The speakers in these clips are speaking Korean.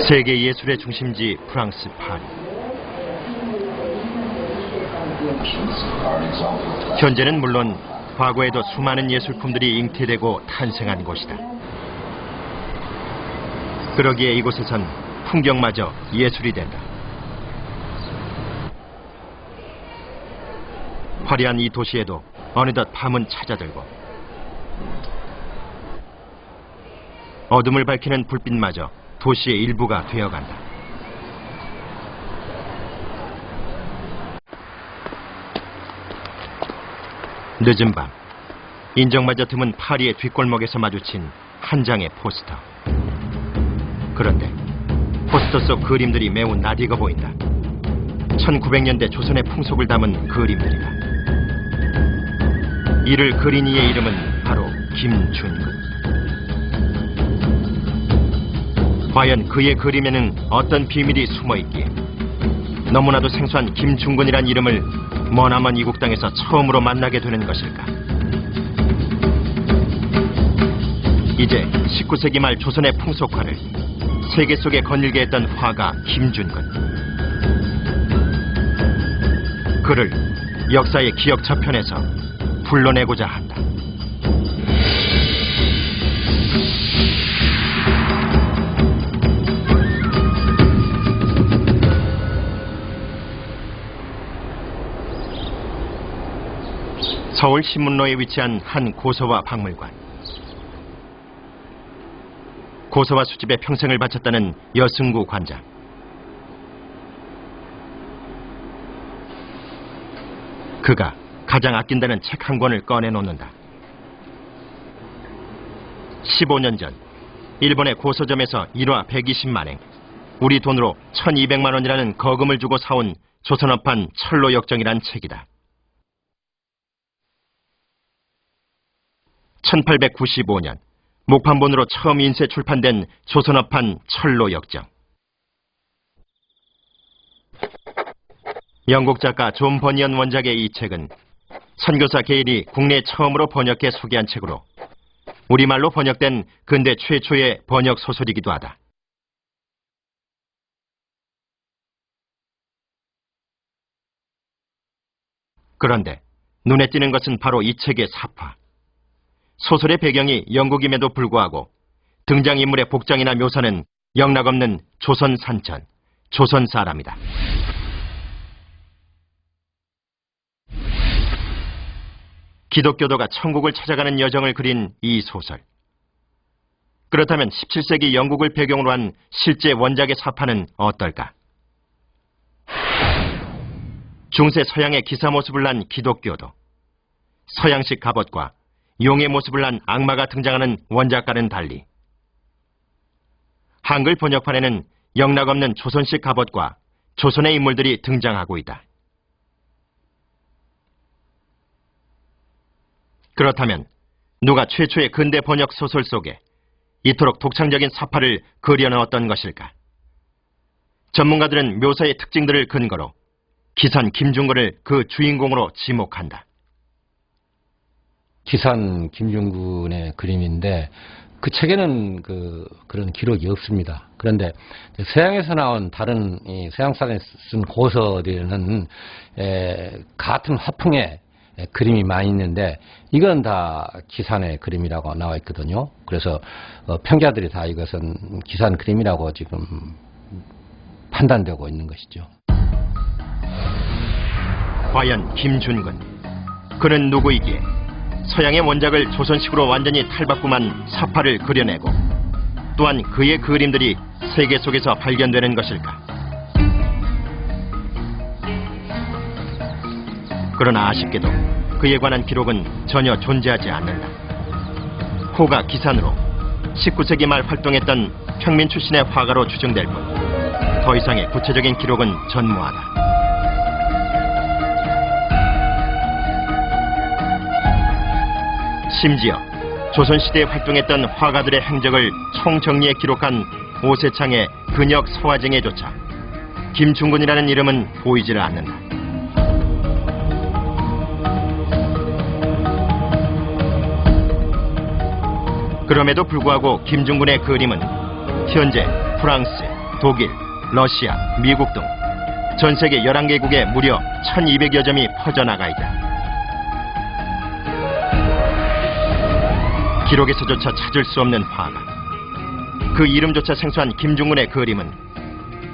세계 예술의 중심지 프랑스 파리. 현재는 물론 과거에도 수많은 예술품들이 잉태되고 탄생한 곳이다. 그러기에 이곳에선 풍경마저 예술이 된다. 화려한 이 도시에도 어느덧 밤은 찾아들고 어둠을 밝히는 불빛마저 도시의 일부가 되어간다. 늦은 밤, 인정마저 드문 파리의 뒷골목에서 마주친 한 장의 포스터. 그런데 포스터 속 그림들이 매우 낯익어 보인다. 1900년대 조선의 풍속을 담은 그림들이다. 이를 그린 이의 이름은 바로 김준근. 과연 그의 그림에는 어떤 비밀이 숨어있기에 너무나도 생소한 김준근이란 이름을 머나먼 이국 땅에서 처음으로 만나게 되는 것일까? 이제 19세기 말 조선의 풍속화를 세계 속에 거닐게 했던 화가 김준근. 그를 역사의 기억 저편에서 불러내고자 한다. 서울 신문로에 위치한 한 고서와 박물관. 고서와 수집에 평생을 바쳤다는 여승구 관장. 그가 가장 아낀다는 책 한 권을 꺼내놓는다. 15년 전 일본의 고서점에서 1화 120만엔, 우리 돈으로 1200만 원이라는 거금을 주고 사온 조선어판 철로역정이란 책이다. 1895년 목판본으로 처음 인쇄 출판된 조선어판 철로역정. 영국 작가 존 버니언 원작의 이 책은 선교사 게일이 국내 처음으로 번역해 소개한 책으로 우리말로 번역된 근대 최초의 번역 소설이기도 하다. 그런데 눈에 띄는 것은 바로 이 책의 사파. 소설의 배경이 영국임에도 불구하고 등장인물의 복장이나 묘사는 영락없는 조선 산천, 조선 사람이다. 기독교도가 천국을 찾아가는 여정을 그린 이 소설. 그렇다면 17세기 영국을 배경으로 한 실제 원작의 사파는 어떨까? 중세 서양의 기사 모습을 난 기독교도, 서양식 갑옷과 용의 모습을 한 악마가 등장하는 원작과는 달리 한글 번역판에는 영락없는 조선식 갑옷과 조선의 인물들이 등장하고 있다. 그렇다면 누가 최초의 근대 번역 소설 속에 이토록 독창적인 사파를 그려넣었던 것일까? 전문가들은 묘사의 특징들을 근거로 기산 김준근을 그 주인공으로 지목한다. 기산 김준근의 그림인데 그 책에는 그런 기록이 없습니다. 그런데 서양에서 나온 다른 서양 사람이 쓴 고서들은 같은 화풍의 그림이 많이 있는데 이건 다 기산의 그림이라고 나와 있거든요. 그래서 평자들이 다 이것은 기산 그림이라고 지금 판단되고 있는 것이죠. 과연 김준근, 그는 누구이기에 서양의 원작을 조선식으로 완전히 탈바꿈한 사파를 그려내고 또한 그의 그림들이 세계 속에서 발견되는 것일까? 그러나 아쉽게도 그에 관한 기록은 전혀 존재하지 않는다. 호가 기산으로 19세기 말 활동했던 평민 출신의 화가로 추정될 뿐 더 이상의 구체적인 기록은 전무하다. 심지어 조선시대에 활동했던 화가들의 행적을 총정리해 기록한 오세창의 근역 서화쟁에조차 김준근이라는 이름은 보이지를 않는다. 그럼에도 불구하고 김중군의 그림은 현재 프랑스, 독일, 러시아, 미국 등 전 세계 11개국에 무려 1200여 점이 퍼져나가 있다. 기록에서조차 찾을 수 없는 화가, 그 이름조차 생소한 김중군의 그림은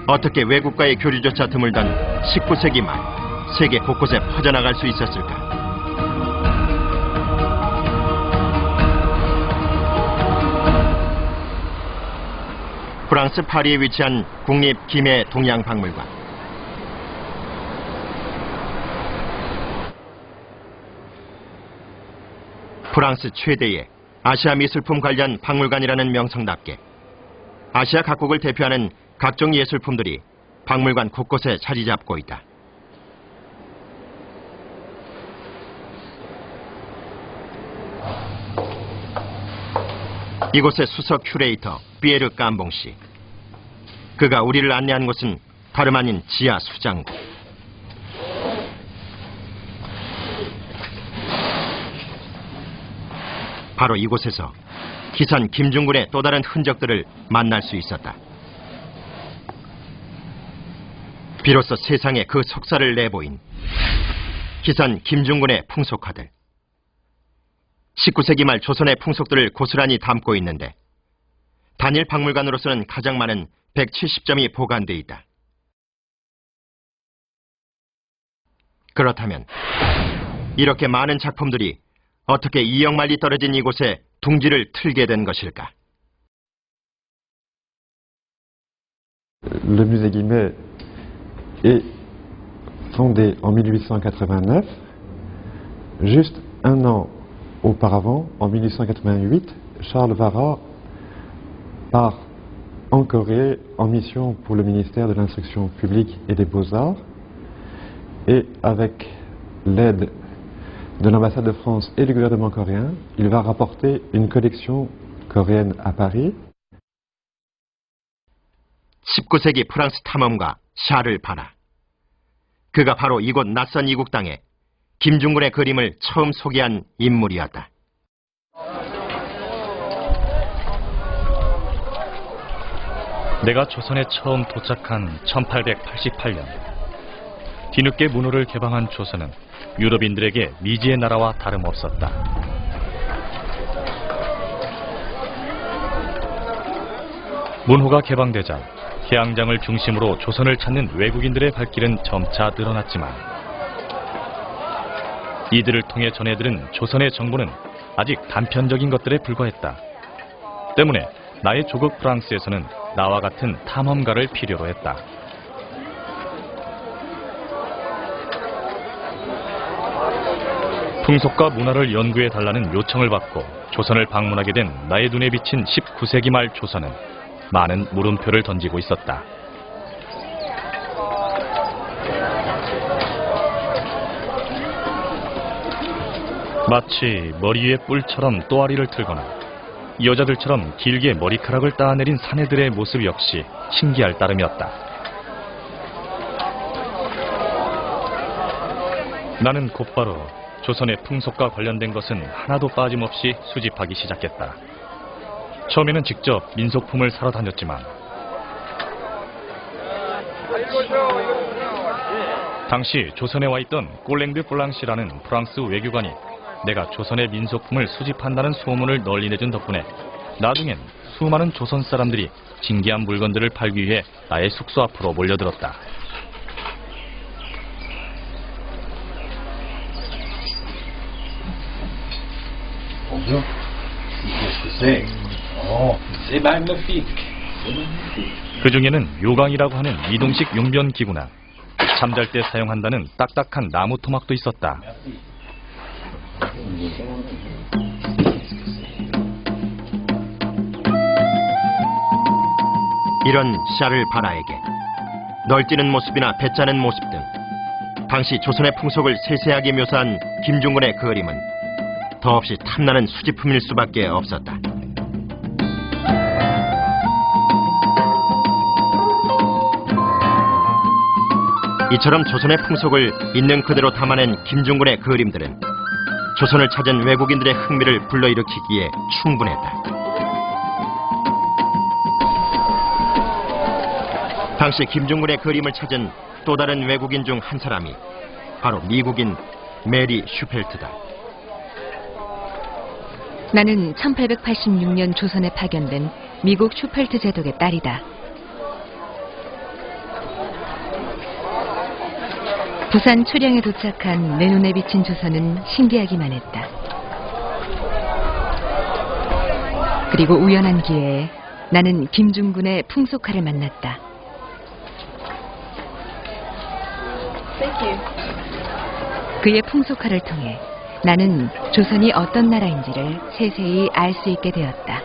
어떻게 외국과의 교류조차 드물던 19세기 말 세계 곳곳에 퍼져나갈 수 있었을까? 프랑스 파리에 위치한 국립 김해 동양박물관. 프랑스 최대의 아시아 미술품 관련 박물관이라는 명성답게 아시아 각국을 대표하는 각종 예술품들이 박물관 곳곳에 자리 잡고 있다. 이곳의 수석 큐레이터 피에르 깜봉 씨. 그가 우리를 안내한 곳은 다름 아닌 지하 수장고. 바로 이곳에서 기산 김중군의 또 다른 흔적들을 만날 수 있었다. 비로소 세상에 그 속살을 내보인 기산 김중군의 풍속화들. 19세기 말 조선의 풍속들을 고스란히 담고 있는데 단일 박물관으로서는 가장 많은 170점이 보관돼 있다. 그렇다면 이렇게 많은 작품들이 어떻게 이역만리 떨어진 이곳에 둥지를 틀게 된 것일까? Le musée Guimet est fondé en 1889. Juste un an auparavant, en 1888, Charles Vara part en Corée en mission pour le ministère de l'Instruction publique et des Beaux-Arts. Et avec l'aide de l'ambassade de France et du gouvernement coréen, il va rapporter une collection coréenne à Paris. 19세기 프랑스 탐험가 샤를 바라. 그가 바로 이곳 낯선 이국 땅에 김중군의 그림을 처음 소개한 인물이었다. 내가 조선에 처음 도착한 1888년. 뒤늦게 문호를 개방한 조선은 유럽인들에게 미지의 나라와 다름없었다. 문호가 개방되자 해양장을 중심으로 조선을 찾는 외국인들의 발길은 점차 늘어났지만 이들을 통해 전해들은 조선의 정보는 아직 단편적인 것들에 불과했다. 때문에 나의 조국 프랑스에서는 나와 같은 탐험가를 필요로 했다. 풍속과 문화를 연구해달라는 요청을 받고 조선을 방문하게 된 나의 눈에 비친 19세기 말 조선은 많은 물음표를 던지고 있었다. 마치 머리 위에 뿔처럼 또아리를 틀거나 여자들처럼 길게 머리카락을 따내린 사내들의 모습 역시 신기할 따름이었다. 나는 곧바로 조선의 풍속과 관련된 것은 하나도 빠짐없이 수집하기 시작했다. 처음에는 직접 민속품을 사러 다녔지만 당시 조선에 와 있던 꼴랭드 블랑시라는 프랑스 외교관이 내가 조선의 민속품을 수집한다는 소문을 널리 내준 덕분에 나중엔 수많은 조선 사람들이 진귀한 물건들을 팔기 위해 나의 숙소 앞으로 몰려들었다. 그 중에는 요강이라고 하는 이동식 용변 기구나 잠잘 때 사용한다는 딱딱한 나무 토막도 있었다. 이런 샤를 바라에게 널뛰는 모습이나 배짜는 모습 등 당시 조선의 풍속을 세세하게 묘사한 김중군의 그림은 더없이 탐나는 수집품일 수밖에 없었다. 이처럼 조선의 풍속을 있는 그대로 담아낸 김중군의 그림들은 조선을 찾은 외국인들의 흥미를 불러일으키기에 충분했다. 당시 김중근의 그림을 찾은 또 다른 외국인 중 한 사람이 바로 미국인 메리 슈펠트다. 나는 1886년 조선에 파견된 미국 슈펠트 제독의 딸이다. 부산 초량에 도착한 내 눈에 비친 조선은 신기하기만 했다. 그리고 우연한 기회에 나는 김중근의 풍속화를 만났다. 그의 풍속화를 통해 나는 조선이 어떤 나라인지를 세세히 알 수 있게 되었다.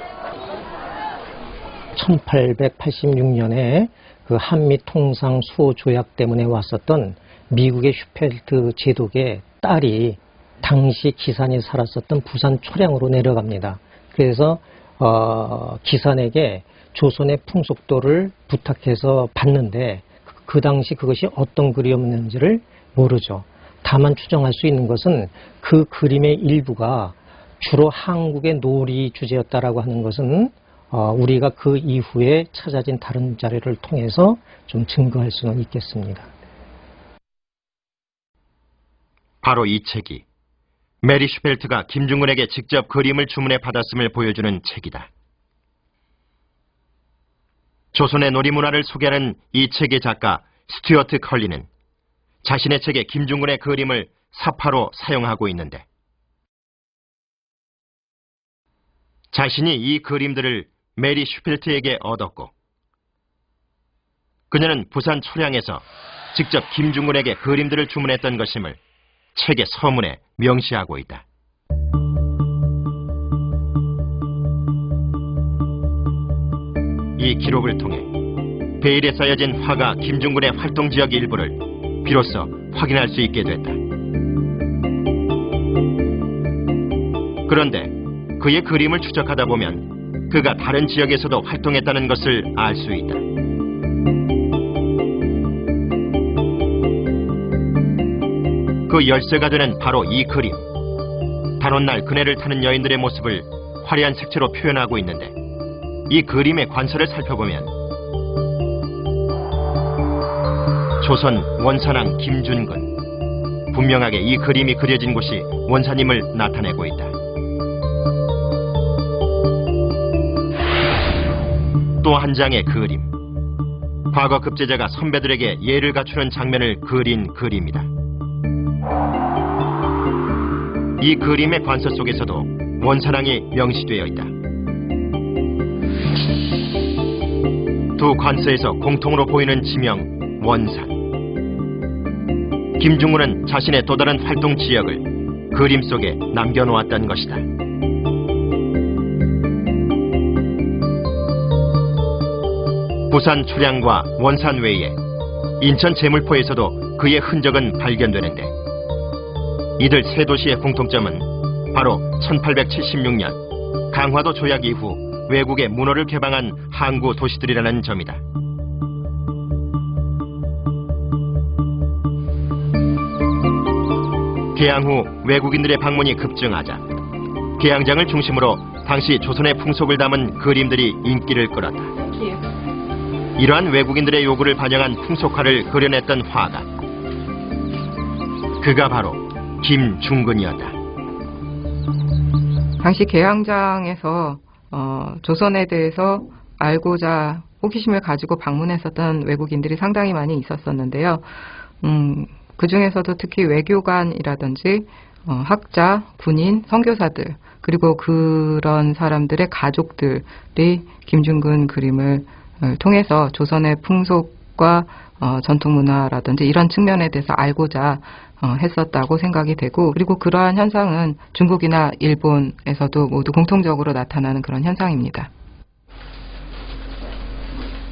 1886년에 그 한미 통상 수호 조약 때문에 왔었던 미국의 슈펠트 제독의 딸이 당시 기산이 살았었던 부산 초량으로 내려갑니다. 그래서 기산에게 조선의 풍속도를 부탁해서 봤는데 그 당시 그것이 어떤 그림이었는지를 모르죠. 다만 추정할 수 있는 것은 그 그림의 일부가 주로 한국의 놀이 주제였다라고 하는 것은 우리가 그 이후에 찾아진 다른 자료를 통해서 좀 증거할 수는 있겠습니다. 바로 이 책이 메리 슈펠트가 김중근에게 직접 그림을 주문해 받았음을 보여주는 책이다. 조선의 놀이문화를 소개하는 이 책의 작가 스튜어트 컬리는 자신의 책에 김중근의 그림을 사파로 사용하고 있는데 자신이 이 그림들을 메리 슈펠트에게 얻었고 그녀는 부산 초량에서 직접 김중근에게 그림들을 주문했던 것임을 책의 서문에 명시하고 있다. 이 기록을 통해 베일에 쌓여진 화가 김중근의 활동 지역 일부를 비로소 확인할 수 있게 됐다. 그런데 그의 그림을 추적하다 보면 그가 다른 지역에서도 활동했다는 것을 알 수 있다. 그 열쇠가 되는 바로 이 그림. 단오날 그네를 타는 여인들의 모습을 화려한 색채로 표현하고 있는데 이 그림의 관설을 살펴보면 조선 원산왕 김준근, 분명하게 이 그림이 그려진 곳이 원산임을 나타내고 있다. 또 한 장의 그림. 과거 급제자가 선배들에게 예를 갖추는 장면을 그린 그림이다. 이 그림의 관서 속에서도 원산왕이 명시되어 있다. 두 관서에서 공통으로 보이는 지명 원산. 김중근은 자신의 또 다른 활동 지역을 그림 속에 남겨놓았던 것이다. 부산 초량과 원산 외에 인천 제물포에서도 그의 흔적은 발견되는데 이들 세 도시의 공통점은 바로 1876년 강화도 조약 이후 외국에 문호를 개방한 항구 도시들이라는 점이다. 개항 후 외국인들의 방문이 급증하자 개항장을 중심으로 당시 조선의 풍속을 담은 그림들이 인기를 끌었다. 이러한 외국인들의 요구를 반영한 풍속화를 그려냈던 화가 그가 바로 김중근이었다. 당시 개항장에서 조선에 대해서 알고자 호기심을 가지고 방문했었던 외국인들이 상당히 많이 있었었는데요. 그 중에서도 특히 외교관이라든지 학자, 군인, 선교사들 그리고 그런 사람들의 가족들이 김중근 그림을 통해서 조선의 풍속과 전통문화라든지 이런 측면에 대해서 알고자 했었다고 생각이 되고 그리고 그러한 현상은 중국이나 일본에서도 모두 공통적으로 나타나는 그런 현상입니다.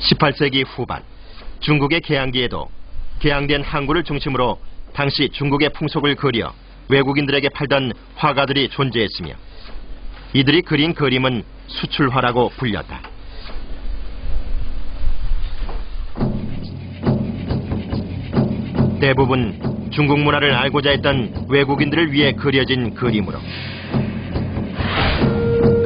18세기 후반 중국의 개항기에도 개항된 항구를 중심으로 당시 중국의 풍속을 그려 외국인들에게 팔던 화가들이 존재했으며 이들이 그린 그림은 수출화라고 불렸다. 대부분 중국 문화를 알고자 했던 외국인들을 위해 그려진 그림으로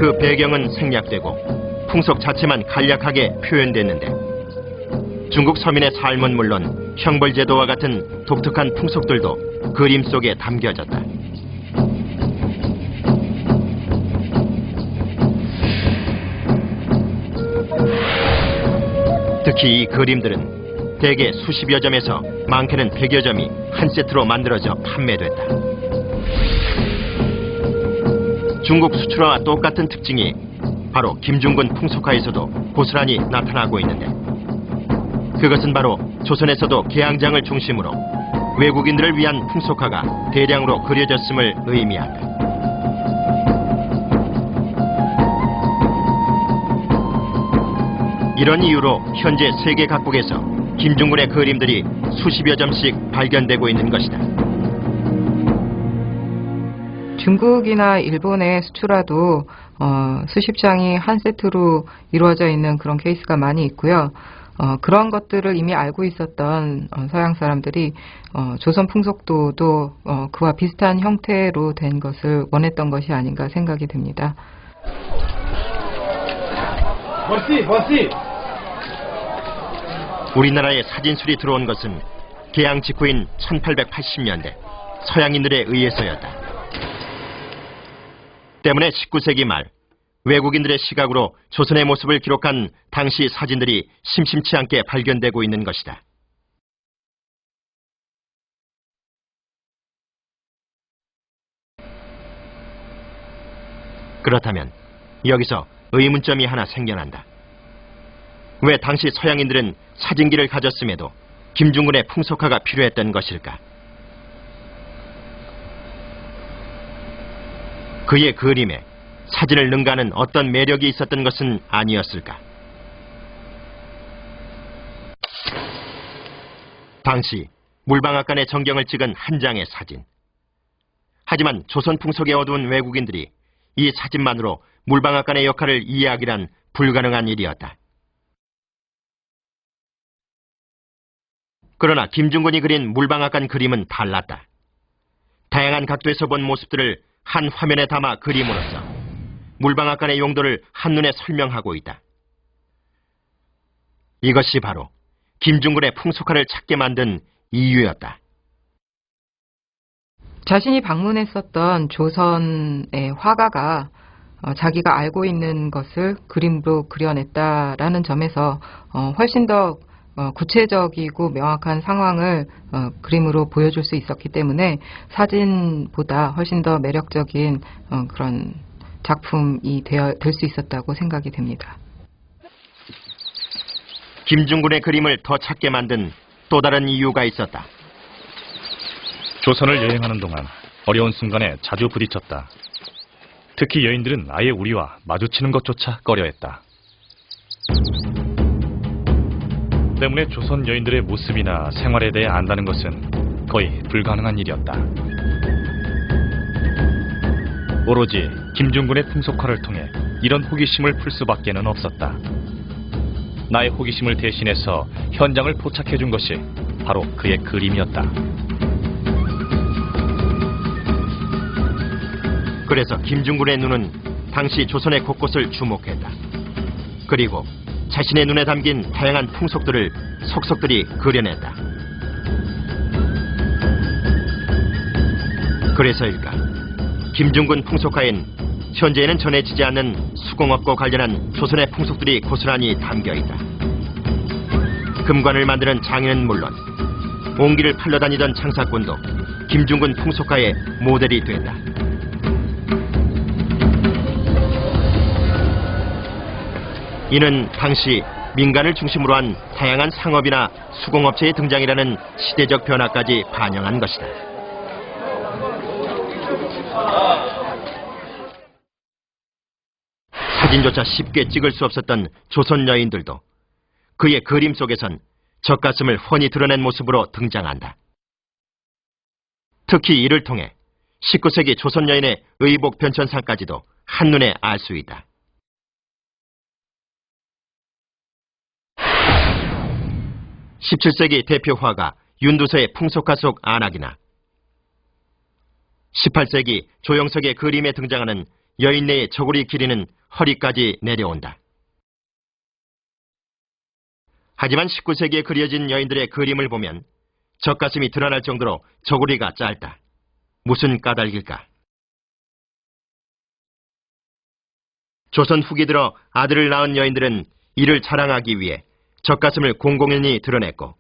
그 배경은 생략되고 풍속 자체만 간략하게 표현됐는데 중국 서민의 삶은 물론 형벌제도와 같은 독특한 풍속들도 그림 속에 담겨졌다. 특히 이 그림들은 대개 수십여 점에서 많게는 100여 점이 한 세트로 만들어져 판매됐다. 중국 수출화와 똑같은 특징이 바로 김중근 풍속화에서도 고스란히 나타나고 있는데 그것은 바로 조선에서도 개항장을 중심으로 외국인들을 위한 풍속화가 대량으로 그려졌음을 의미한다. 이런 이유로 현재 세계 각국에서 김중근의 그림들이 수십여 점씩 발견되고 있는 것이다. 중국이나 일본의 수출화도 수십 장이 한 세트로 이루어져 있는 그런 케이스가 많이 있고요. 그런 것들을 이미 알고 있었던 서양 사람들이 조선 풍속도도 그와 비슷한 형태로 된 것을 원했던 것이 아닌가 생각이 듭니다. 우리나라에 사진술이 들어온 것은 개항 직후인 1880년대 서양인들에 의해서였다. 때문에 19세기 말 외국인들의 시각으로 조선의 모습을 기록한 당시 사진들이 심심치 않게 발견되고 있는 것이다. 그렇다면 여기서 의문점이 하나 생겨난다. 왜 당시 서양인들은 사진기를 가졌음에도 김중근의 풍속화가 필요했던 것일까? 그의 그림에 사진을 능가하는 어떤 매력이 있었던 것은 아니었을까? 당시 물방앗간의 전경을 찍은 한 장의 사진. 하지만 조선 풍속에 어두운 외국인들이 이 사진만으로 물방앗간의 역할을 이해하기란 불가능한 일이었다. 그러나 김중근이 그린 물방앗간 그림은 달랐다. 다양한 각도에서 본 모습들을 한 화면에 담아 그림으로써 물방앗간의 용도를 한눈에 설명하고 있다. 이것이 바로 김중근의 풍속화를 찾게 만든 이유였다. 자신이 방문했었던 조선의 화가가 자기가 알고 있는 것을 그림으로 그려냈다라는 점에서 훨씬 더 구체적이고 명확한 상황을 그림으로 보여줄 수 있었기 때문에 사진보다 훨씬 더 매력적인 그런 작품이 될 수 있었다고 생각이 됩니다. 김중근의 그림을 더 찾게 만든 또 다른 이유가 있었다. 조선을 여행하는 동안 어려운 순간에 자주 부딪혔다. 특히 여인들은 아예 우리와 마주치는 것조차 꺼려했다. 때문에 조선 여인들의 모습이나 생활에 대해 안다는 것은 거의 불가능한 일이었다. 오로지 김중근의 풍속화를 통해 이런 호기심을 풀 수밖에는 없었다. 나의 호기심을 대신해서 현장을 포착해준 것이 바로 그의 그림이었다. 그래서 김중근의 눈은 당시 조선의 곳곳을 주목했다. 그리고 자신의 눈에 담긴 다양한 풍속들을 속속들이 그려냈다. 그래서일까? 김중근 풍속화엔 현재에는 전해지지 않는 수공업과 관련한 조선의 풍속들이 고스란히 담겨있다. 금관을 만드는 장인은 물론 옹기를 팔러 다니던 장사꾼도 김중근 풍속화의 모델이 된다. 이는 당시 민간을 중심으로 한 다양한 상업이나 수공업체의 등장이라는 시대적 변화까지 반영한 것이다. 사진조차 쉽게 찍을 수 없었던 조선 여인들도 그의 그림 속에선 젖가슴을 훤히 드러낸 모습으로 등장한다. 특히 이를 통해 19세기 조선 여인의 의복 변천사까지도 한눈에 알 수 있다. 17세기 대표 화가 윤두서의 풍속화 속 안악이나 18세기 조영석의 그림에 등장하는 여인네의 저고리 길이는 허리까지 내려온다. 하지만 19세기에 그려진 여인들의 그림을 보면 젖가슴이 드러날 정도로 저고리가 짧다. 무슨 까닭일까? 조선 후기 들어 아들을 낳은 여인들은 이를 자랑하기 위해 젖가슴을 공공연히 드러냈고,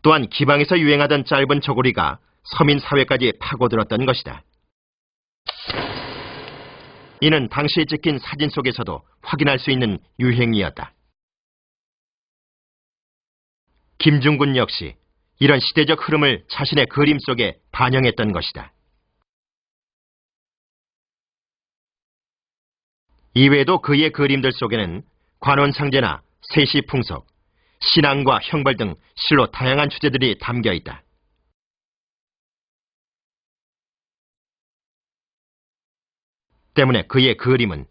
또한 기방에서 유행하던 짧은 저고리가 서민 사회까지 파고들었던 것이다. 이는 당시에 찍힌 사진 속에서도 확인할 수 있는 유행이었다. 김중근 역시 이런 시대적 흐름을 자신의 그림 속에 반영했던 것이다. 이외에도 그의 그림들 속에는 관원상제나 세시풍속, 신앙과 형벌 등 실로 다양한 주제들이 담겨 있다. 때문에 그의 그림은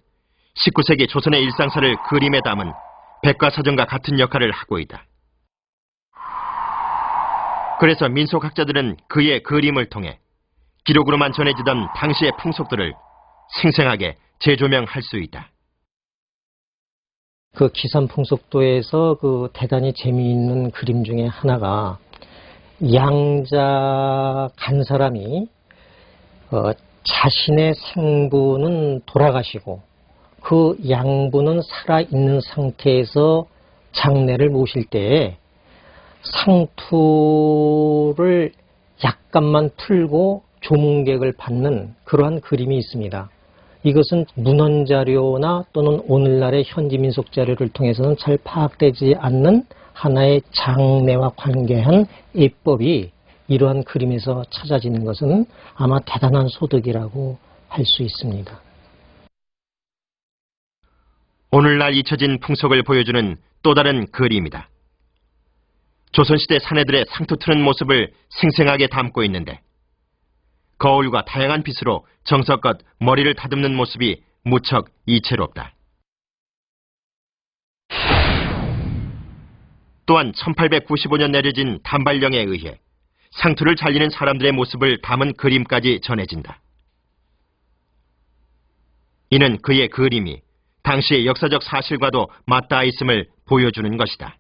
19세기 조선의 일상사를 그림에 담은 백과사전과 같은 역할을 하고 있다. 그래서 민속학자들은 그의 그림을 통해 기록으로만 전해지던 당시의 풍속들을 생생하게 재조명할 수 있다. 그 기산풍속도에서 그 대단히 재미있는 그림 중에 하나가 양자 간 사람이 자신의 생부는 돌아가시고 그 양부는 살아있는 상태에서 장례를 모실 때에 상투를 약간만 풀고 조문객을 받는 그러한 그림이 있습니다. 이것은 문헌자료나 또는 오늘날의 현지민속 자료를 통해서는 잘 파악되지 않는 하나의 장례와 관계한 예법이 이러한 그림에서 찾아지는 것은 아마 대단한 소득이라고 할 수 있습니다. 오늘날 잊혀진 풍속을 보여주는 또 다른 그림이다. 조선시대 사내들의 상투 트는 모습을 생생하게 담고 있는데 거울과 다양한 빛으로 정성껏 머리를 다듬는 모습이 무척 이채롭다. 또한 1895년 내려진 단발령에 의해 상투를 잘리는 사람들의 모습을 담은 그림까지 전해진다. 이는 그의 그림이 당시의 역사적 사실과도 맞닿아 있음을 보여주는 것이다.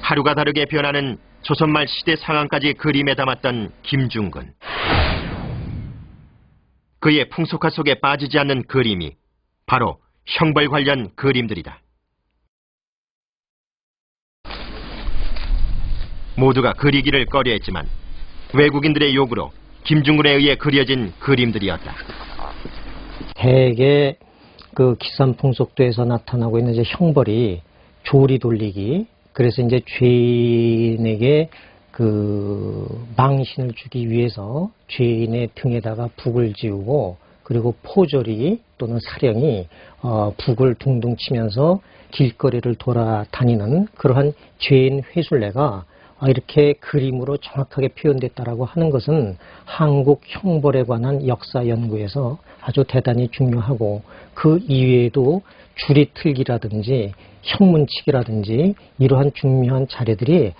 하루가 다르게 변하는 조선말 시대 상황까지 그림에 담았던 김중근. 그의 풍속화 속에 빠지지 않는 그림이 바로 형벌 관련 그림들이다. 모두가 그리기를 꺼려했지만 외국인들의 요구로 김중근에 의해 그려진 그림들이었다. 대개 그 기산풍속도에서 나타나고 있는 이제 형벌이 조리 돌리기, 그래서 이제 죄인에게 그 망신을 주기 위해서 죄인의 등에다가 북을 지우고, 그리고 포졸이 또는 사령이 북을 둥둥 치면서 길거리를 돌아다니는 그러한 죄인 회술례가 이렇게 그림으로 정확하게 표현됐다라고 하는 것은 한국 형벌에 관한 역사 연구에서 아주 대단히 중요하고, 그 이외에도 줄이틀기라든지 형문치기라든지 이러한 중요한 자료들이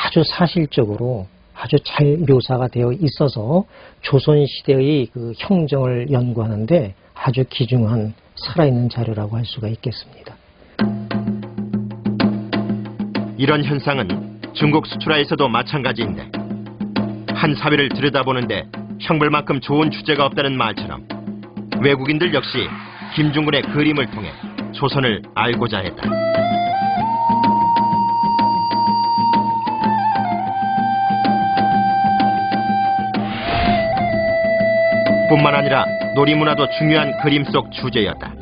아주 사실적으로 아주 잘 묘사가 되어 있어서 조선시대의 그 형정을 연구하는데 아주 귀중한 살아있는 자료라고 할 수가 있겠습니다. 이런 현상은 중국 수출화에서도 마찬가지인데, 한 사회를 들여다보는데 형벌만큼 좋은 주제가 없다는 말처럼 외국인들 역시 김중근의 그림을 통해 조선을 알고자 했다. 뿐만 아니라 놀이문화도 중요한 그림 속 주제였다.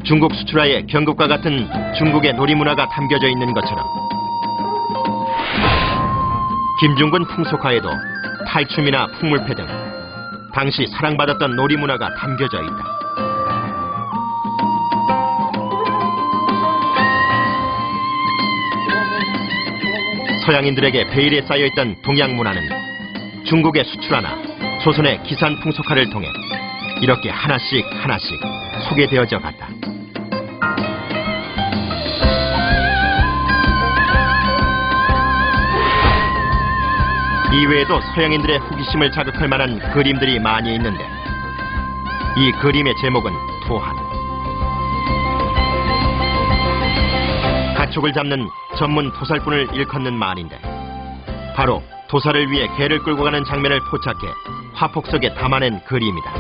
중국 수출화의 경극과 같은 중국의 놀이문화가 담겨져 있는 것처럼 김중근 풍속화에도 탈춤이나 풍물패 등 당시 사랑받았던 놀이문화가 담겨져 있다. 서양인들에게 베일에 쌓여있던 동양 문화는 중국의 수출화나 조선의 기산 풍속화를 통해 이렇게 하나씩 소개되어져 갔다. 이외에도 서양인들의 호기심을 자극할 만한 그림들이 많이 있는데 이 그림의 제목은 토한. 가축을 잡는 전문 도살꾼을 일컫는 말인데 바로 도살을 위해 개를 끌고 가는 장면을 포착해 화폭 속에 담아낸 그림이다.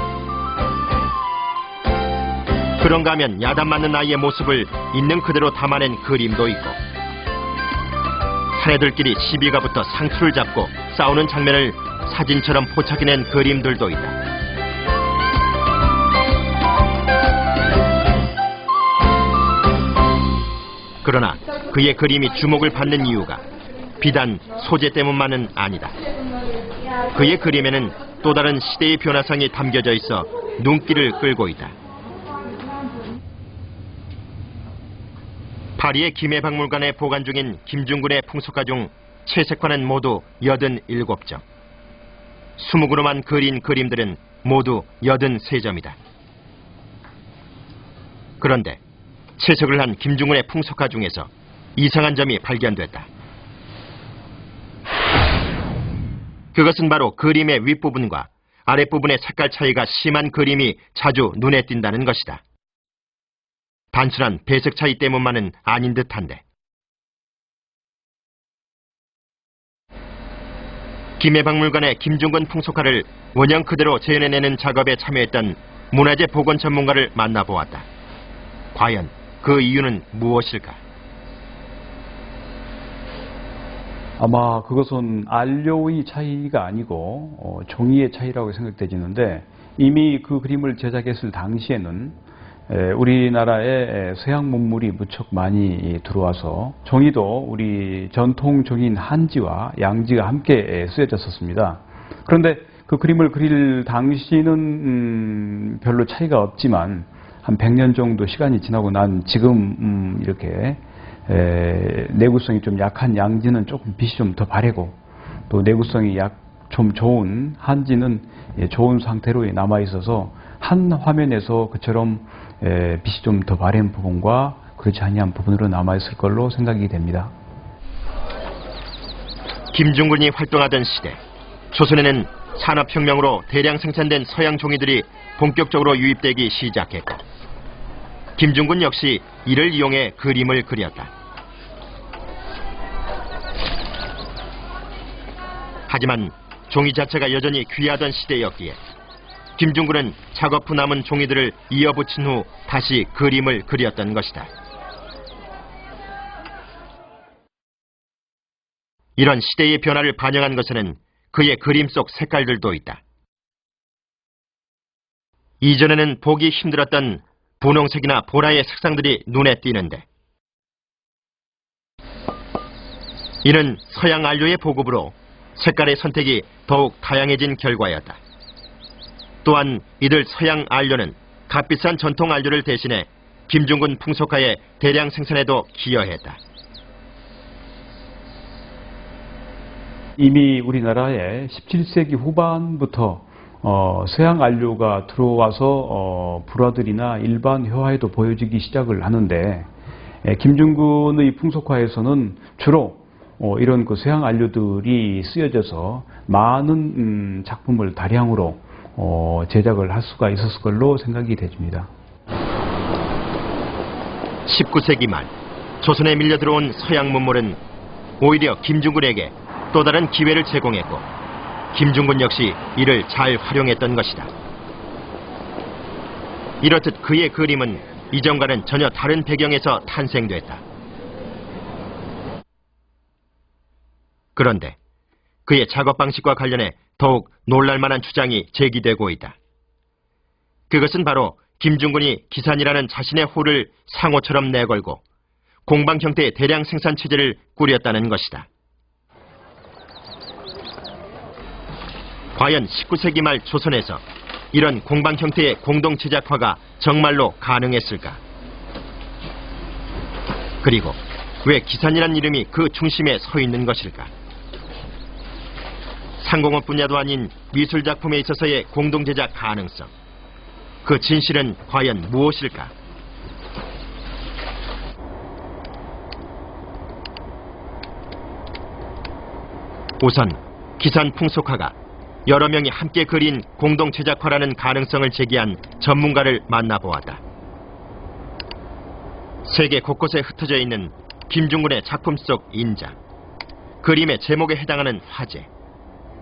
그런가 하면 야단 맞는 아이의 모습을 있는 그대로 담아낸 그림도 있고 사내들끼리 시비가 붙어 상투를 잡고 싸우는 장면을 사진처럼 포착해낸 그림들도 있다. 그러나 그의 그림이 주목을 받는 이유가 비단 소재 때문만은 아니다. 그의 그림에는 또 다른 시대의 변화상이 담겨져 있어 눈길을 끌고 있다. 파리의 김해박물관에 보관 중인 김중근의 풍속화 중 채색화는 모두 87점. 20그루만 그린 그림들은 모두 83점이다. 그런데 채색을 한 김중근의 풍속화 중에서 이상한 점이 발견됐다. 그것은 바로 그림의 윗부분과 아랫부분의 색깔 차이가 심한 그림이 자주 눈에 띈다는 것이다. 단순한 배색 차이 때문만은 아닌 듯한데. 김해박물관의 김중근 풍속화를 원형 그대로 재현해내는 작업에 참여했던 문화재 복원 전문가를 만나보았다. 과연 그 이유는 무엇일까? 아마 그것은 안료의 차이가 아니고 종이의 차이라고 생각되지는데 이미 그 그림을 제작했을 당시에는 우리나라에 서양 문물이 무척 많이 들어와서 종이도 우리 전통 종이인 한지와 양지가 함께 쓰여졌었습니다. 그런데 그 그림을 그릴 당시는 별로 차이가 없지만 한 100년 정도 시간이 지나고 난 지금 이렇게 내구성이 좀 약한 양지는 조금 빛이 좀 더 바래고 또 내구성이 좀 좋은 한지는 좋은 상태로 남아 있어서 한 화면에서 그처럼 빛이 좀 더 바랜 부분과 그렇지 아니한 부분으로 남아 있을 걸로 생각이 됩니다. 김중근이 활동하던 시대, 조선에는 산업혁명으로 대량 생산된 서양 종이들이 본격적으로 유입되기 시작했고 김중근 역시 이를 이용해 그림을 그렸다. 하지만 종이 자체가 여전히 귀하던 시대였기에 김중근은 작업 후 남은 종이들을 이어붙인 후 다시 그림을 그렸던 것이다. 이런 시대의 변화를 반영한 것에는 그의 그림 속 색깔들도 있다. 이전에는 보기 힘들었던 분홍색이나 보라의 색상들이 눈에 띄는데 이는 서양 안료의 보급으로 색깔의 선택이 더욱 다양해진 결과였다. 또한 이들 서양 안료는 값비싼 전통 안료를 대신해 김중근 풍속화의 대량 생산에도 기여했다. 이미 우리나라에 17세기 후반부터 서양 안료가 들어와서 불화들이나 일반 회화에도 보여지기 시작을 하는데 김중근의 풍속화에서는 주로 이런 그 서양 안료들이 쓰여져서 많은 작품을 다량으로 제작을 할 수가 있었을 걸로 생각이 되집니다. 19세기 말 조선에 밀려 들어온 서양 문물은 오히려 김중근에게 또 다른 기회를 제공했고 김중근 역시 이를 잘 활용했던 것이다. 이렇듯 그의 그림은 이전과는 전혀 다른 배경에서 탄생됐다. 그런데 그의 작업 방식과 관련해 더욱 놀랄만한 주장이 제기되고 있다. 그것은 바로 김중근이 기산이라는 자신의 호를 상호처럼 내걸고 공방 형태의 대량 생산 체제를 꾸렸다는 것이다. 과연 19세기 말 조선에서 이런 공방 형태의 공동 제작화가 정말로 가능했을까? 그리고 왜 기산이란 이름이 그 중심에 서 있는 것일까? 상공업 분야도 아닌 미술 작품에 있어서의 공동 제작 가능성. 그 진실은 과연 무엇일까? 우선 기산 풍속화가 여러 명이 함께 그린 공동 제작화라는 가능성을 제기한 전문가를 만나보았다. 세계 곳곳에 흩어져 있는 김중근의 작품 속 인장, 그림의 제목에 해당하는 화제,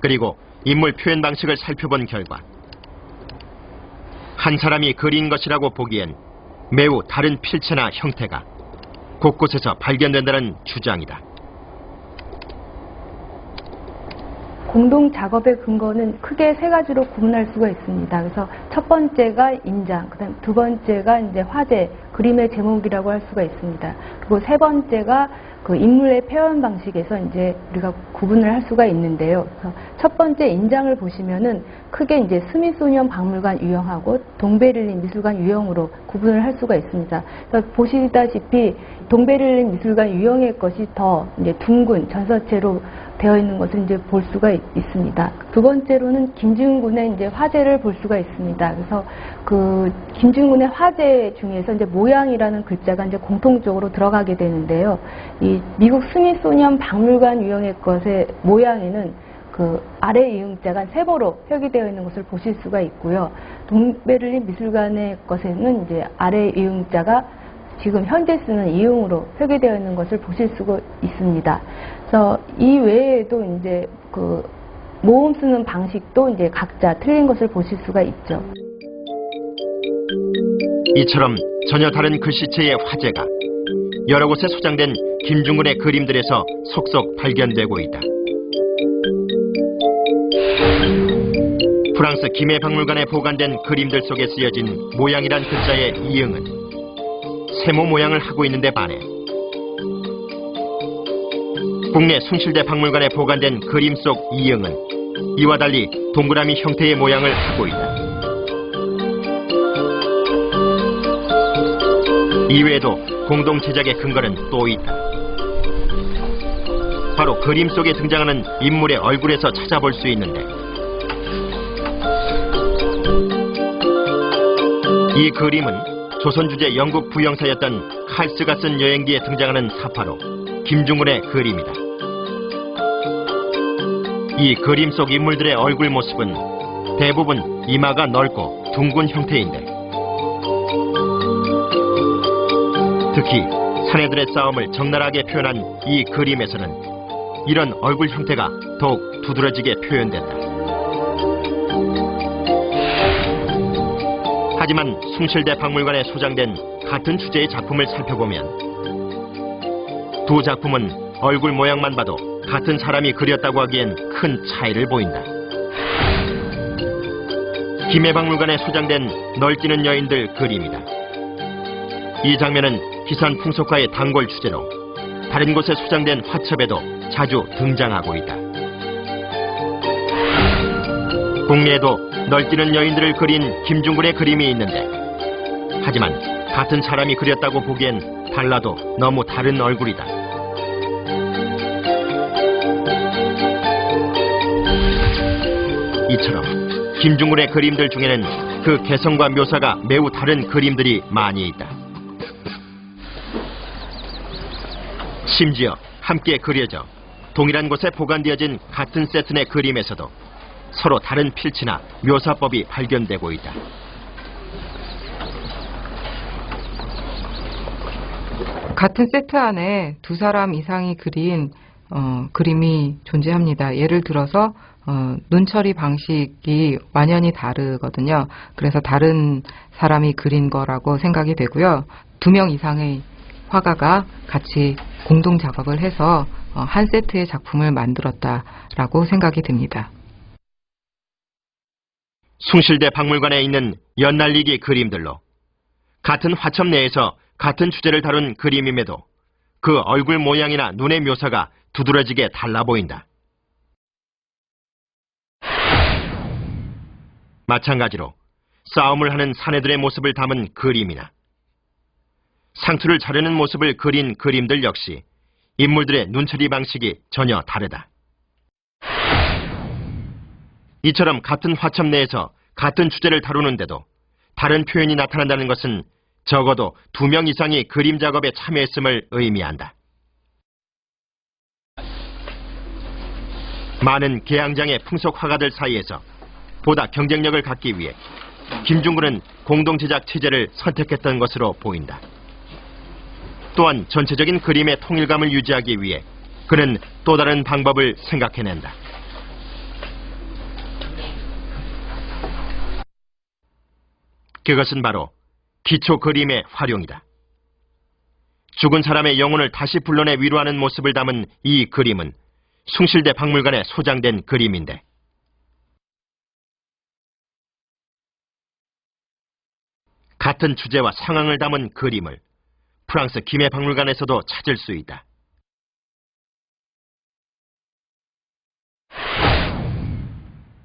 그리고 인물 표현 방식을 살펴본 결과 한 사람이 그린 것이라고 보기엔 매우 다른 필체나 형태가 곳곳에서 발견된다는 주장이다. 공동 작업의 근거는 크게 세 가지로 구분할 수가 있습니다. 그래서 첫 번째가 인장, 그다음 두 번째가 이제 화제, 그림의 제목이라고 할 수가 있습니다. 그리고 세 번째가 그 인물의 표현 방식에서 이제 우리가 구분을 할 수가 있는데요. 그래서 첫 번째 인장을 보시면은 크게 이제 스미소니언 박물관 유형하고 동베를린 미술관 유형으로 구분을 할 수가 있습니다. 그래서 보시다시피 동베를린 미술관 유형의 것이 더 이제 둥근 전서체로 되어 있는 것을 이제 볼 수가 있습니다. 두 번째로는 김중근의 이제 화제를 볼 수가 있습니다. 그래서 그 김중근의 화제 중에서 이제 모양이라는 글자가 이제 공통적으로 들어가게 되는데요. 이 미국 스미소니언 박물관 유형의 것의 모양에는 그 아래 이응자가 세모로 표기되어 있는 것을 보실 수가 있고요. 동베를린 미술관의 것에는 이제 아래 이응자가 지금 현재 쓰는 이응으로 표기되어 있는 것을 보실 수가 있습니다. 그래서 이 외에도 이제 그 모음 쓰는 방식도 이제 각자 틀린 것을 보실 수가 있죠. 이처럼 전혀 다른 글씨체의 화제가 여러 곳에 소장된 김중근의 그림들에서 속속 발견되고 있다. 프랑스 김해박물관에 보관된 그림들 속에 쓰여진 모양이란 글자의 이응은 세모 모양을 하고 있는데 반해 국내 숭실대 박물관에 보관된 그림 속 이응은 이와 달리 동그라미 형태의 모양을 하고 있다. 이외에도 공동 제작의 근거는 또 있다. 바로 그림 속에 등장하는 인물의 얼굴에서 찾아볼 수 있는데 이 그림은 조선 주재 영국 부영사였던 칼스가 쓴 여행기에 등장하는 사파로 김중근의 그림이다. 이 그림 속 인물들의 얼굴 모습은 대부분 이마가 넓고 둥근 형태인데 특히 사내들의 싸움을 적나라하게 표현한 이 그림에서는 이런 얼굴 형태가 더욱 두드러지게 표현된다. 하지만 숭실대 박물관에 소장된 같은 주제의 작품을 살펴보면 두 작품은 얼굴 모양만 봐도 같은 사람이 그렸다고 하기엔 큰 차이를 보인다. 김해박물관에 소장된 널뛰는 여인들 그림이다. 이 장면은 기산 풍속화의 단골 주제로 다른 곳에 소장된 화첩에도 자주 등장하고 있다. 국내에도 널뛰는 여인들을 그린 김중근의 그림이 있는데 하지만 같은 사람이 그렸다고 보기엔 달라도 너무 다른 얼굴이다. 이처럼 김중근의 그림들 중에는 그 개성과 묘사가 매우 다른 그림들이 많이 있다. 심지어 함께 그려져 동일한 곳에 보관되어진 같은 세트 내 그림에서도 서로 다른 필치나 묘사법이 발견되고 있다. 같은 세트 안에 두 사람 이상이 그린 그림이 존재합니다. 예를 들어서 눈 처리 방식이 완연히 다르거든요. 그래서 다른 사람이 그린 거라고 생각이 되고요. 2명 이상의 화가가 같이 공동 작업을 해서 한 세트의 작품을 만들었다라고 생각이 듭니다. 숭실대 박물관에 있는 연날리기 그림들로 같은 화첩 내에서 같은 주제를 다룬 그림임에도 그 얼굴 모양이나 눈의 묘사가 두드러지게 달라 보인다. 마찬가지로 싸움을 하는 사내들의 모습을 담은 그림이나 상투를 자르는 모습을 그린 그림들 역시 인물들의 눈처리 방식이 전혀 다르다. 이처럼 같은 화첩 내에서 같은 주제를 다루는데도 다른 표현이 나타난다는 것은 적어도 2명 이상이 그림 작업에 참여했음을 의미한다. 많은 개항장의 풍속 화가들 사이에서 보다 경쟁력을 갖기 위해 김중근은 공동 제작 체제를 선택했던 것으로 보인다. 또한 전체적인 그림의 통일감을 유지하기 위해 그는 또 다른 방법을 생각해낸다. 그것은 바로 기초 그림의 활용이다. 죽은 사람의 영혼을 다시 불러내 위로하는 모습을 담은 이 그림은 숭실대 박물관에 소장된 그림인데, 같은 주제와 상황을 담은 그림을 프랑스 김해 박물관에서도 찾을 수 있다.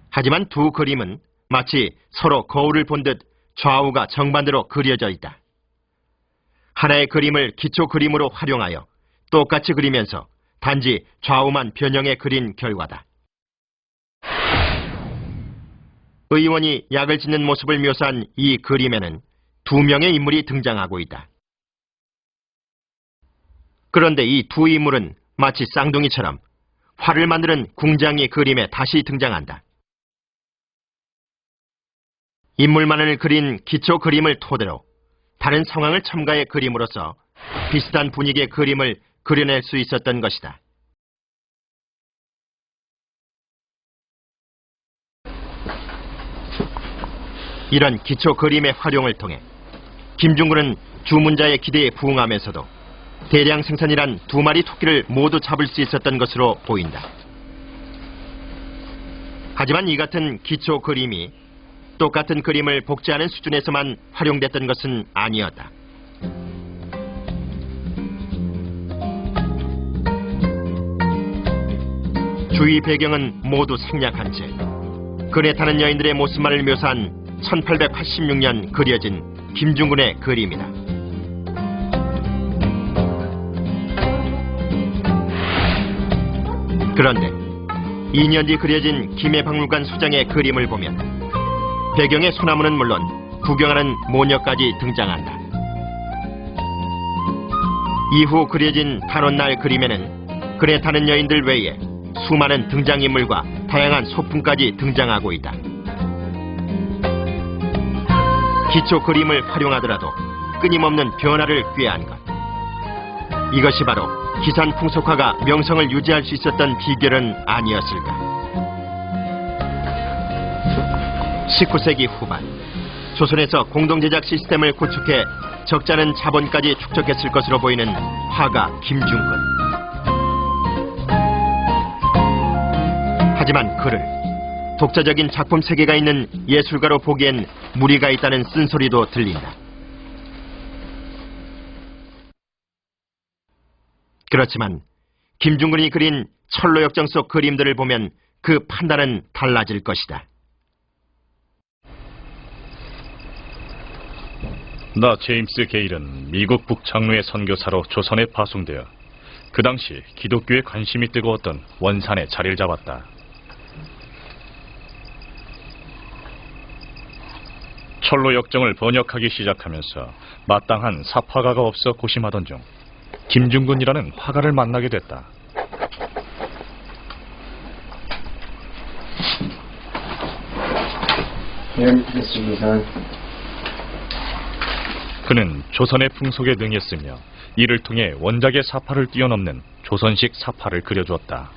하지만 두 그림은 마치 서로 거울을 본 듯 좌우가 정반대로 그려져 있다. 하나의 그림을 기초 그림으로 활용하여 똑같이 그리면서 단지 좌우만 변형해 그린 결과다. 의원이 약을 짓는 모습을 묘사한 이 그림에는 두 명의 인물이 등장하고 있다. 그런데 이 두 인물은 마치 쌍둥이처럼 활을 만드는 궁장이 그림에 다시 등장한다. 인물만을 그린 기초 그림을 토대로 다른 상황을 첨가해 그림으로써 비슷한 분위기의 그림을 그려낼 수 있었던 것이다. 이런 기초 그림의 활용을 통해 김중근은 주문자의 기대에 부응하면서도 대량 생산이란 두 마리 토끼를 모두 잡을 수 있었던 것으로 보인다. 하지만 이 같은 기초 그림이 똑같은 그림을 복제하는 수준에서만 활용됐던 것은 아니었다. 주위 배경은 모두 생략한 채 그네 타는 여인들의 모습만을 묘사한 1886년 그려진 김중근의 그림이다. 그런데 2년 뒤 그려진 김해박물관 소장의 그림을 보면 배경의 소나무는 물론 구경하는 모녀까지 등장한다. 이후 그려진 단오날 그림에는 그네 타는 여인들 외에 수많은 등장인물과 다양한 소품까지 등장하고 있다. 기초 그림을 활용하더라도 끊임없는 변화를 꾀한 것. 이것이 바로 기산 풍속화가 명성을 유지할 수 있었던 비결은 아니었을까. 19세기 후반, 조선에서 공동제작 시스템을 구축해 적잖은 자본까지 축적했을 것으로 보이는 화가 김중근. 하지만 그를 독자적인 작품 세계가 있는 예술가로 보기엔 무리가 있다는 쓴소리도 들린다. 그렇지만 김중근이 그린 철로역정 속 그림들을 보면 그 판단은 달라질 것이다. 나 제임스 게일은 미국 북장로의 선교사로 조선에 파송되어 그 당시 기독교에 관심이 뜨거웠던 원산에 자리를 잡았다. 철로 역정을 번역하기 시작하면서 마땅한 삽화가가 없어 고심하던 중 김중근이라는 화가를 만나게 됐다. 그는 조선의 풍속에 능했으며 이를 통해 원작의 사파를 뛰어넘는 조선식 사파를 그려주었다.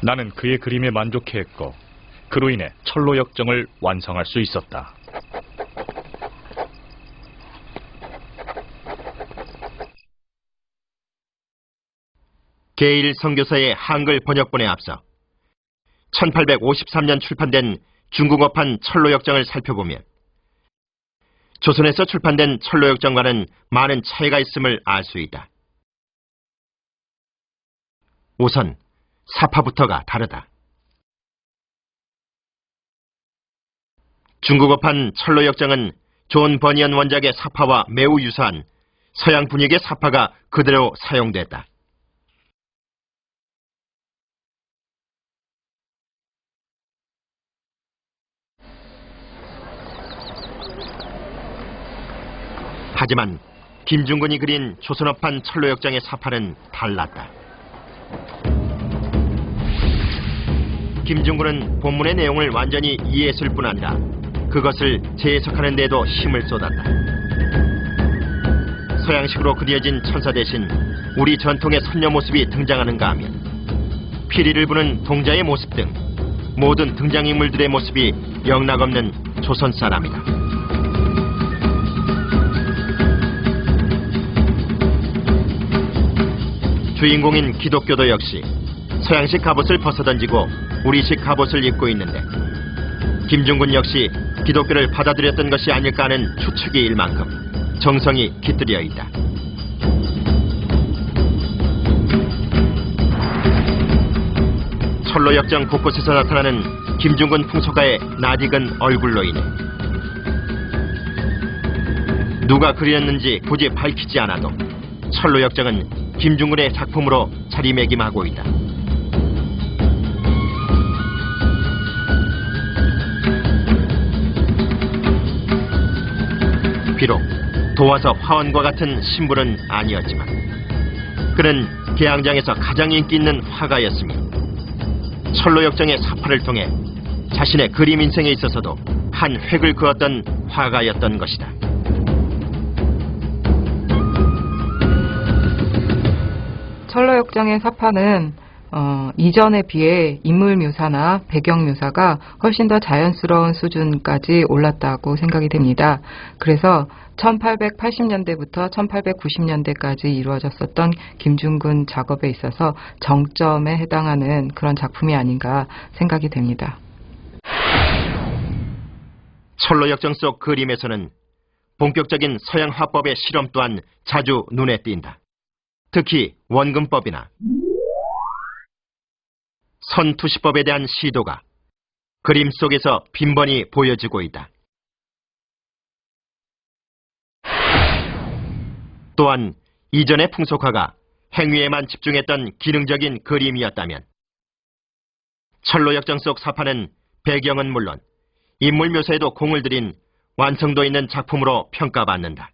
나는 그의 그림에 만족해했고 그로 인해 철로 역정을 완성할 수 있었다. 게일 선교사의 한글 번역본에 앞서 1853년 출판된 중국어판 철로역정을 살펴보면 조선에서 출판된 철로역정과는 많은 차이가 있음을 알 수 있다. 우선 사파부터가 다르다. 중국어판 철로역정은 존 버니언 원작의 사파와 매우 유사한 서양 분위기의 사파가 그대로 사용됐다. 하지만 김중근이 그린 조선어판 철로역정의 사파는 달랐다. 김중근은 본문의 내용을 완전히 이해했을 뿐 아니라 그것을 재해석하는 데에도 힘을 쏟았다. 서양식으로 그려진 천사 대신 우리 전통의 선녀 모습이 등장하는가 하면 피리를 부는 동자의 모습 등 모든 등장인물들의 모습이 영락없는 조선 사람이다. 주인공인 기독교도 역시 서양식 갑옷을 벗어던지고 우리식 갑옷을 입고 있는데 김중근 역시 기독교를 받아들였던 것이 아닐까 하는 추측이 일 만큼 정성이 깃들여 있다. 철로역정 곳곳에서 나타나는 김중근 풍속가의 낯익은 얼굴로 인해 누가 그렸는지 굳이 밝히지 않아도 철로역정은 김중근의 작품으로 자리매김하고 있다. 비록 도와서 화원과 같은 신분은 아니었지만 그는 개항장에서 가장 인기 있는 화가였으며 철로역정의 사파를 통해 자신의 그림 인생에 있어서도 한 획을 그었던 화가였던 것이다. 철로역정의 사파는 이전에 비해 인물 묘사나 배경 묘사가 훨씬 더 자연스러운 수준까지 올랐다고 생각이 됩니다. 그래서 1880년대부터 1890년대까지 이루어졌었던 김중근 작업에 있어서 정점에 해당하는 그런 작품이 아닌가 생각이 됩니다. 철로역정 속 그림에서는 본격적인 서양 화법의 실험 또한 자주 눈에 띈다. 특히 원근법이나 선투시법에 대한 시도가 그림 속에서 빈번히 보여지고 있다. 또한 이전의 풍속화가 행위에만 집중했던 기능적인 그림이었다면 철로역정 속 사파는 배경은 물론 인물 묘사에도 공을 들인 완성도 있는 작품으로 평가받는다.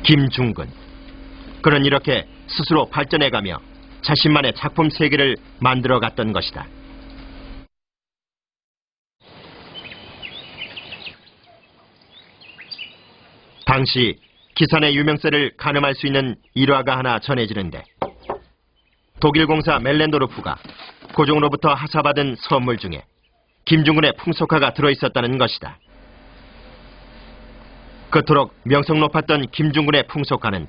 김중근. 그는 이렇게 스스로 발전해가며 자신만의 작품 세계를 만들어갔던 것이다. 당시 기산의 유명세를 가늠할 수 있는 일화가 하나 전해지는데 독일 공사 멜렌도르프가 고종으로부터 하사받은 선물 중에 김중근의 풍속화가 들어있었다는 것이다. 그토록 명성 높았던 김중근의 풍속화는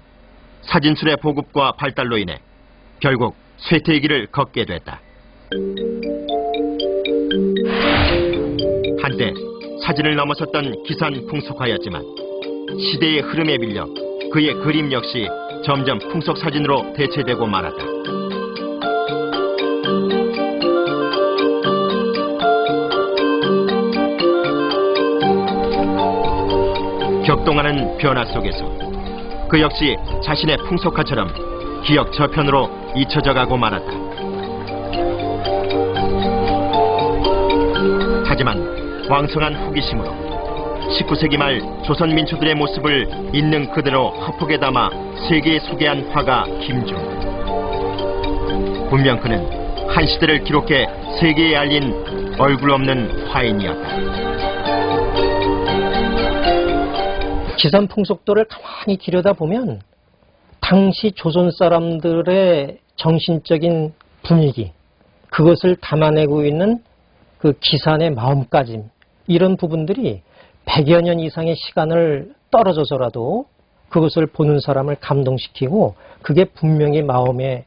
사진술의 보급과 발달로 인해 결국 쇠퇴의 길을 걷게 됐다. 한때 사진을 넘어섰던 기산 풍속화였지만 시대의 흐름에 밀려 그의 그림 역시 점점 풍속 사진으로 대체되고 말았다. 격동하는 변화 속에서 그 역시 자신의 풍속화처럼 기억 저편으로 잊혀져가고 말았다. 하지만 왕성한 호기심으로 19세기 말 조선 민초들의 모습을 있는 그대로 화폭에 담아 세계에 소개한 화가 김중근. 분명 그는 한 시대를 기록해 세계에 알린 얼굴 없는 화인이었다. 기산 풍속도를 가만히 들여다보면 당시 조선 사람들의 정신적인 분위기, 그것을 담아내고 있는 그 기산의 마음가짐, 이런 부분들이 100여 년 이상의 시간을 떨어져서라도 그것을 보는 사람을 감동시키고 그게 분명히 마음에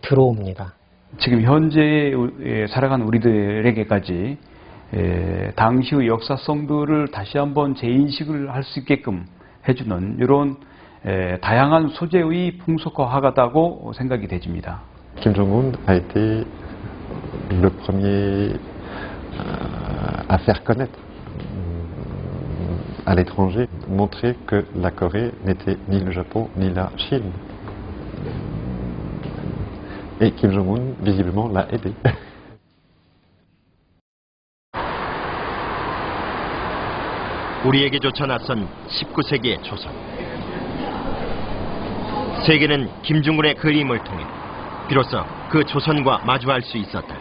들어옵니다. 지금 현재 살아가는 우리들에게까지 당시의 역사성들을 다시 한번 재인식을 할 수 있게끔 해주는 이런 다양한 소재의 풍속화가다고 생각이 되집니다. Kim Jong-un a été le premier à faire connaître à l'étranger, montrer que la Corée n'était ni le Japon ni la Chine. Et Kim Jong-un, visiblement, l'a aidé. 우리에게조차 낯선 19세기의 조선. 세계는 김중근의 그림을 통해 비로소 그 조선과 마주할 수 있었다.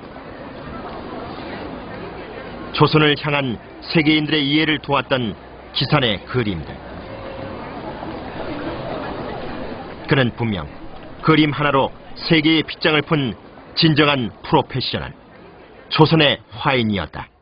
조선을 향한 세계인들의 이해를 도왔던 기산의 그림들. 그는 분명 그림 하나로 세계의 빗장을 푼 진정한 프로페셔널, 조선의 화인이었다.